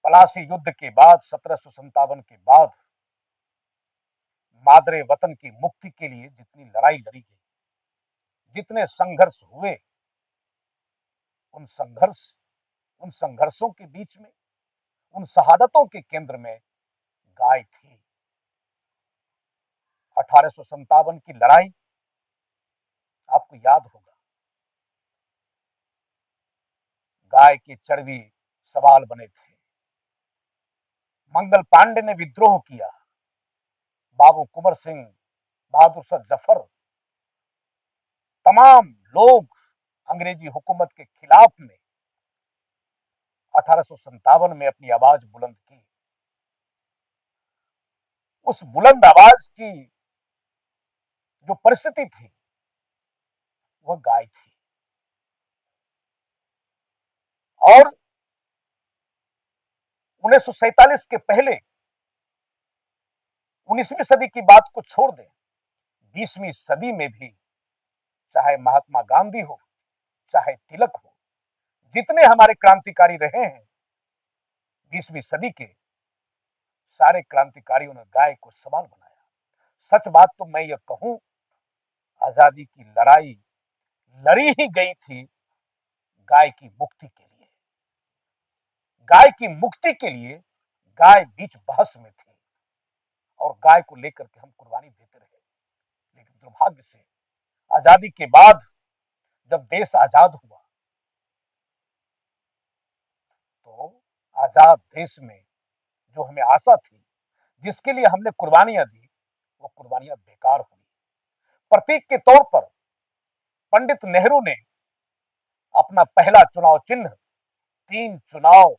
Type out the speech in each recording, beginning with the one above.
पलासी युद्ध के बाद 1757 के बाद मादरे वतन की मुक्ति के लिए जितनी लड़ाई लड़ी गई, जितने संघर्ष हुए, उन संघर्षों के बीच में, उन शहादतों के केंद्र में गाय थी। 1857 की लड़ाई आपको याद होगा, गाय के चरवी सवाल बने थे। मंगल पांडे ने विद्रोह किया, बाबू कुंवर सिंह, बहादुर शाह जफर, तमाम लोग अंग्रेजी हुकूमत के खिलाफ में 1857 में अपनी आवाज बुलंद की। उस बुलंद आवाज की जो परिस्थिति थी वह गाय थी। और 1947 के पहले 19वीं सदी की बात को छोड़ दें, 20वीं सदी में भी चाहे महात्मा गांधी हो, चाहे तिलक हो, जितने हमारे क्रांतिकारी रहे हैं 20वीं सदी के, सारे क्रांतिकारियों ने गाय को सवाल बनाया। सच बात तो मैं यह कहूं, आजादी की लड़ाई लड़ी ही गई थी गाय की मुक्ति के लिए। गाय की मुक्ति के लिए गाय बीच बहस में थी और गाय को लेकर के हम कुर्बानी देते रहे। लेकिन दुर्भाग्य से आजादी के बाद जब देश आजाद हुआ तो आजाद देश में जो हमें आशा थी, जिसके लिए हमने कुर्बानियां दी, वो कुर्बानियां बेकार हुई। प्रतीक के तौर पर पंडित नेहरू ने अपना पहला चुनाव चिन्ह, 3 चुनाव,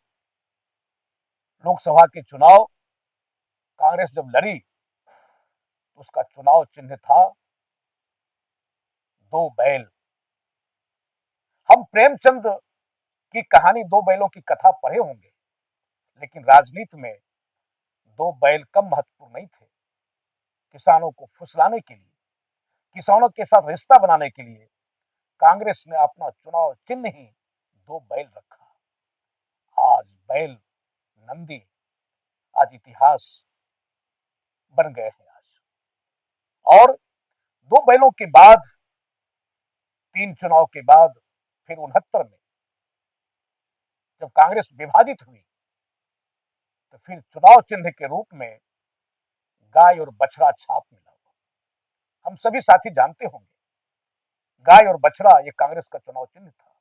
लोकसभा के चुनाव कांग्रेस जब लड़ी तो उसका चुनाव चिन्ह था 2 बैल। हम प्रेमचंद की कहानी 2 बैलों की कथा पढ़े होंगे, लेकिन राजनीति में 2 बैल कम महत्वपूर्ण नहीं थे। किसानों को फुसलाने के लिए, किसानों के साथ रिश्ता बनाने के लिए कांग्रेस ने अपना चुनाव चिन्ह ही 2 बैल रखा। आज बैल नंदी आज इतिहास बन गए हैं। आज और 2 बैलों के बाद, 3 चुनाव के बाद, फिर 69 में जब कांग्रेस विभाजित हुई तो फिर चुनाव चिन्ह के रूप में गाय और बछड़ा छाप मिला। हम सभी साथी जानते होंगे, गाय और बछड़ा ये कांग्रेस का चुनाव चिन्ह था।